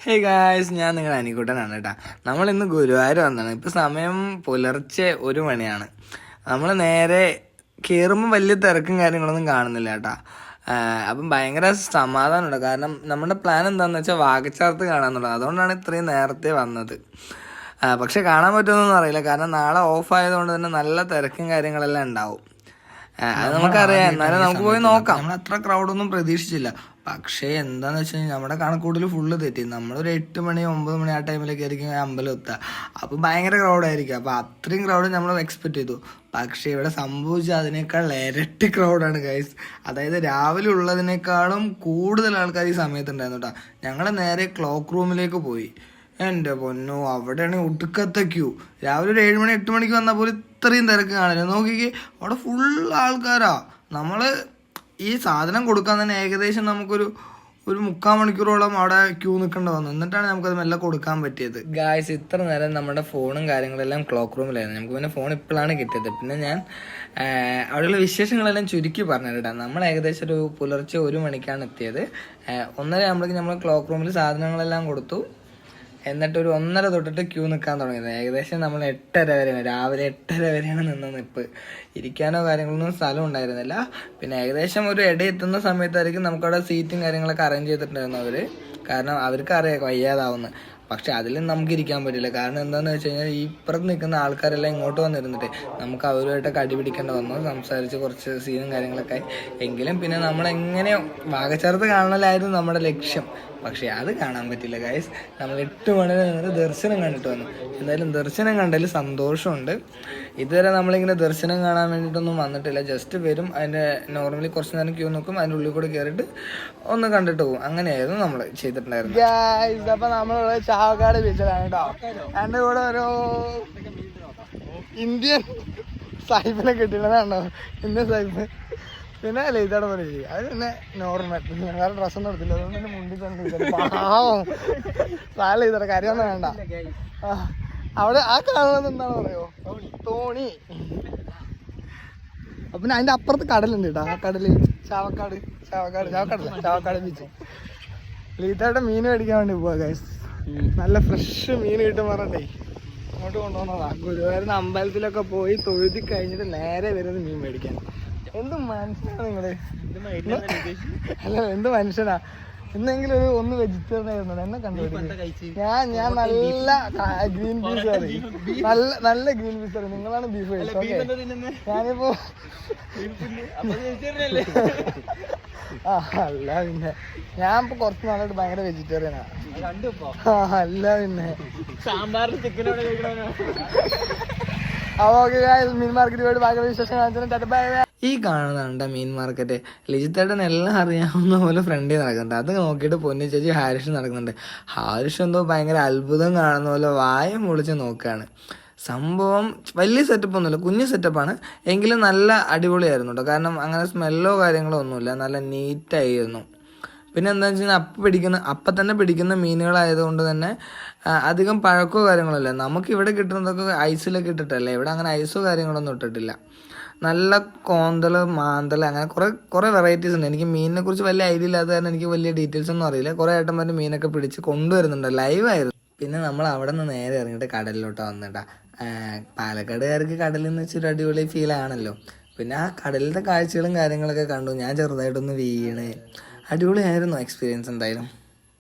Hey guys, ഞാൻ നിങ്ങളുടെ അനിക്കുട്ടനാണ് കേട്ടോ. നമ്മളിന്ന് ഗുരുവായൂർ വന്നതാണ്. ഇപ്പോൾ സമയം പുലർച്ചെ 1 മണിയാണ്. നമ്മൾ നേരെ കയറുമ്പോൾ വലിയ തിരക്കും കാര്യങ്ങളൊന്നും കാണുന്നില്ല കേട്ടോ. അപ്പം ഭയങ്കര സമാധാനമുണ്ട്. കാരണം നമ്മുടെ പ്ലാൻ എന്താണെന്ന് വെച്ചാൽ വാകച്ചാർത്ത് കാണാമെന്നുള്ളത്. അതുകൊണ്ടാണ് ഇത്രയും നേരത്തെ വന്നത്. പക്ഷെ കാണാൻ പറ്റുമെന്നൊന്നും അറിയില്ല. കാരണം നാളെ ഓഫ് ആയതുകൊണ്ട് തന്നെ നല്ല തിരക്കും കാര്യങ്ങളെല്ലാം ഉണ്ടാവും. അത് നമുക്കറിയാം. എന്നാലും നമുക്ക് പോയി നോക്കാം. നമ്മൾ അത്ര ക്രൗഡൊന്നും പ്രതീക്ഷിച്ചില്ല. പക്ഷേ എന്താന്ന് വെച്ച് കഴിഞ്ഞാൽ നമ്മുടെ കണക്കൂട്ടിൽ ഫുള്ള് തെറ്റി. നമ്മളൊരു 8 മണി 9 മണി ആ ടൈമിലൊക്കെ ആയിരിക്കും അമ്പലം എത്തുക. അപ്പം ഭയങ്കര ക്രൗഡായിരിക്കും. അപ്പം അത്രയും ക്രൗഡ് നമ്മൾ എക്സ്പെക്ട് ചെയ്തു. പക്ഷേ ഇവിടെ സംഭവിച്ച അതിനേക്കാൾ ഇരട്ടി ക്രൗഡാണ് ഗൈസ്. അതായത് രാവിലെ ഉള്ളതിനേക്കാളും കൂടുതൽ ആൾക്കാർ ഈ സമയത്തുണ്ടായിരുന്നു കേട്ടോ. ഞങ്ങൾ നേരെ ക്ലോക്ക് റൂമിലേക്ക് പോയി. എൻ്റെ പൊന്നോ, അവിടെയാണെങ്കിൽ ഒടുക്കത്തെ ക്യൂ. രാവിലെ ഒരു 7 മണി 8 മണിക്ക് വന്നാൽ പോലും ഇത്രയും തിരക്ക് കാണില്ല. നോക്കിക്കേ, അവിടെ ഫുൾ ആൾക്കാരാ. നമ്മൾ ഈ സാധനം കൊടുക്കാൻ തന്നെ ഏകദേശം നമുക്കൊരു 3/4 മണിക്കൂറോളം അവിടെ ക്യൂ നിൽക്കേണ്ടി വന്നു. എന്നിട്ടാണ് നമുക്കത് മെല്ലെ കൊടുക്കാൻ പറ്റിയത്. ഗായ്സ്, ഇത്ര നേരം നമ്മുടെ ഫോണും കാര്യങ്ങളെല്ലാം ക്ലോക്ക് റൂമിലായിരുന്നു. നമുക്ക് പിന്നെ ഫോൺ ഇപ്പോഴാണ് കിട്ടിയത്. പിന്നെ ഞാൻ അവിടെയുള്ള വിശേഷങ്ങളെല്ലാം ചുരുക്കി പറഞ്ഞിട്ടാണ്. നമ്മൾ ഏകദേശം ഒരു പുലർച്ചെ 1 മണിക്കാണ് എത്തിയത്. 1:30 ആകുമ്പോഴേക്കും നമ്മൾ ക്ലോക്ക് റൂമിൽ സാധനങ്ങളെല്ലാം കൊടുത്തു. എന്നിട്ടൊരു 1:30 തൊട്ടിട്ട് ക്യൂ നിൽക്കാൻ തുടങ്ങിയത്. ഏകദേശം നമ്മൾ 8:30 വരെയാണ്, രാവിലെ 8:30 വരെയാണ് നിന്ന് നിൽപ്പ്. ഇരിക്കാനോ കാര്യങ്ങളൊന്നും സ്ഥലം ഉണ്ടായിരുന്നില്ല. പിന്നെ ഏകദേശം ഒരു എത്തുന്ന സമയത്തായിരിക്കും നമുക്കവിടെ സീറ്റും കാര്യങ്ങളൊക്കെ അറേഞ്ച് ചെയ്തിട്ടുണ്ടായിരുന്നു അവർ. കാരണം അവർക്ക് അറിയാം വയ്യാതാവുന്നത്. പക്ഷെ അതിലും നമുക്ക് ഇരിക്കാൻ പറ്റില്ല. കാരണം എന്താണെന്ന് വെച്ച് കഴിഞ്ഞാൽ ഈ ഇപ്പുറത്ത് നിൽക്കുന്ന ആൾക്കാരെല്ലാം ഇങ്ങോട്ട് വന്നിരുന്നിട്ട് നമുക്ക് അവരുമായിട്ട് കടി പിടിക്കേണ്ടി വന്നു. സംസാരിച്ച് കുറച്ച് സീനും കാര്യങ്ങളൊക്കെ ആയി. എങ്കിലും പിന്നെ നമ്മളെങ്ങനെ വാകച്ചാർത്ത് കാണലായിരുന്നു നമ്മുടെ ലക്ഷ്യം. പക്ഷെ അത് കാണാൻ പറ്റില്ല ഗൈസ്. നമ്മൾ 8 മണി നിന്നിട്ട് ദർശനം കണ്ടിട്ട് വന്നു. എന്തായാലും ദർശനം കണ്ടതിൽ സന്തോഷമുണ്ട്. ഇതുവരെ നമ്മളിങ്ങനെ ദർശനം കാണാൻ വേണ്ടിയിട്ടൊന്നും വന്നിട്ടില്ല. ജസ്റ്റ് വരും, അതിൻ്റെ നോർമലി കുറച്ച് നേരം ക്യൂ നിൽക്കും, അതിൻ്റെ ഉള്ളിൽ കൂടെ കയറിയിട്ട് ഒന്ന് കണ്ടിട്ട് പോകും. അങ്ങനെയായിരുന്നു നമ്മൾ ചെയ്തിട്ടുണ്ടായിരുന്നത്. ഗൈസ്, അപ്പം നമ്മളുള്ള ചാവക്കാട് ബീച്ചിലാണ് കേട്ടോ. എൻ്റെ കൂടെ ഒരു ഇന്ത്യൻ സൈബിനെ കിട്ടിയിട്ടുണ്ടോ, ഇന്ത്യൻ സൈബ്. പിന്നെ ലേറ്റാണ് പറയുക. അത് പിന്നെ നോർമൽ. വേറെ ഡ്രസ്സൊന്നും എടുത്തില്ല, അതുകൊണ്ട് തന്നെ മുണ്ടി തന്നെ പാവം സാല ചെയ്തോ, കാര്യമൊന്നും വേണ്ട. അവിടെ ആ കാണുന്നത് എന്താണെന്ന് പറയോ, തോണി. അപ്പം പിന്നെ അതിൻ്റെ അപ്പുറത്ത് കടലുണ്ട് കേട്ടോ. ആ കടല് ചാവക്കാട് ബീച്ച്. ലീറ്റായിട്ട് മീൻ മേടിക്കാൻ വേണ്ടി പോവാ ഗൈസ്. നല്ല ഫ്രഷ് മീൻ കിട്ടും പറഞ്ഞേ അങ്ങോട്ട് കൊണ്ടുപോകുന്നതാ. ഗുരുവായൂരിന് അമ്പലത്തിലൊക്കെ പോയി തൊഴുതി കഴിഞ്ഞിട്ട് നേരെ വരുന്നത് മീൻ മേടിക്കാൻ. എന്ത് മനുഷ്യനാ നിങ്ങള്? അല്ല, എന്ത് മനുഷ്യനാ. എന്നെങ്കിലും ഒന്ന് വെജിറ്റേറിയൻ ആയിരുന്നു എന്നെ കണ്ടുപിടിക്കും. ഞാൻ നല്ല ഗ്രീൻ പീസ് കറി, നല്ല ഗ്രീൻ പീസ് കറി. നിങ്ങളാണ് ബീഫ് കഴിച്ചത്. ഓക്കെ, ഞാനിപ്പോ അല്ല പിന്നെ ഞാൻ ഇപ്പൊ കുറച്ച് നാളായിട്ട് ഭയങ്കര വെജിറ്റേറിയനാ. അല്ല പിന്നെ സാമ്പാറിൽ ചിക്കനോട് മീൻ മാർക്കറ്റ് പോയിട്ട് ഭയങ്കര വിശേഷം. ഈ കാണുന്നുണ്ട് മീൻ മാർക്കറ്റ്. ലിജിത്തേട്ടൻ എല്ലാം അറിയാവുന്ന പോലെ ഫ്രണ്ടിൽ നടക്കുന്നുണ്ട്. അത് നോക്കിയിട്ട് പൊന്നി ചേച്ചി ഹാരിഷ് നടക്കുന്നുണ്ട്. ഹാരിഷ് എന്തോ ഭയങ്കര അത്ഭുതം കാണുന്ന പോലെ വായ പൊളിച്ച് നോക്കുകയാണ്. സംഭവം വലിയ സെറ്റപ്പ് ഒന്നുമില്ല, കുഞ്ഞു സെറ്റപ്പാണ്. എങ്കിലും നല്ല അടിപൊളിയായിരുന്നു കേട്ടോ. കാരണം അങ്ങനെ സ്മെല്ലോ കാര്യങ്ങളോ ഒന്നുമില്ല, നല്ല നീറ്റായിരുന്നു. പിന്നെ എന്താണെന്ന് വെച്ച് കഴിഞ്ഞാൽ അപ്പം തന്നെ പിടിക്കുന്ന മീനുകളായതുകൊണ്ട് തന്നെ അധികം പഴക്കമോ കാര്യങ്ങളല്ല. നമുക്ക് ഇവിടെ കിട്ടുന്നതൊക്കെ ഐസിലൊക്കെ ഇട്ടിട്ടല്ലേ. ഇവിടെ അങ്ങനെ ഐസോ കാര്യങ്ങളൊന്നും ഇട്ടിട്ടില്ല. നല്ല കോന്തൽ, മാന്തൽ, അങ്ങനെ കുറേ വെറൈറ്റീസ് ഉണ്ട്. എനിക്ക് മീനിനെ കുറിച്ച് വലിയ ഐഡിയ ഇല്ലാത്ത കാരണം എനിക്ക് വലിയ ഡീറ്റെയിൽസ് ഒന്നും അറിയില്ല. കുറേ ഏട്ടന്മാർ മീനൊക്കെ പിടിച്ച് കൊണ്ടുവരുന്നുണ്ട്, ലൈവായിരുന്നു. പിന്നെ നമ്മൾ അവിടെ നിന്ന് നേരെ ഇറങ്ങിയിട്ട് കടലിലോട്ട് വന്നിട്ടാ. പാലക്കാടുകാർക്ക് കടലിൽ നിന്ന് വെച്ചൊരു അടിപൊളി ഫീലാണല്ലോ. പിന്നെ ആ കടലിലത്തെ കാഴ്ചകളും കാര്യങ്ങളൊക്കെ കണ്ടു. ഞാൻ ചെറുതായിട്ടൊന്ന് വീണ്. അടിപൊളിയായിരുന്നു എക്സ്പീരിയൻസ് എന്തായാലും.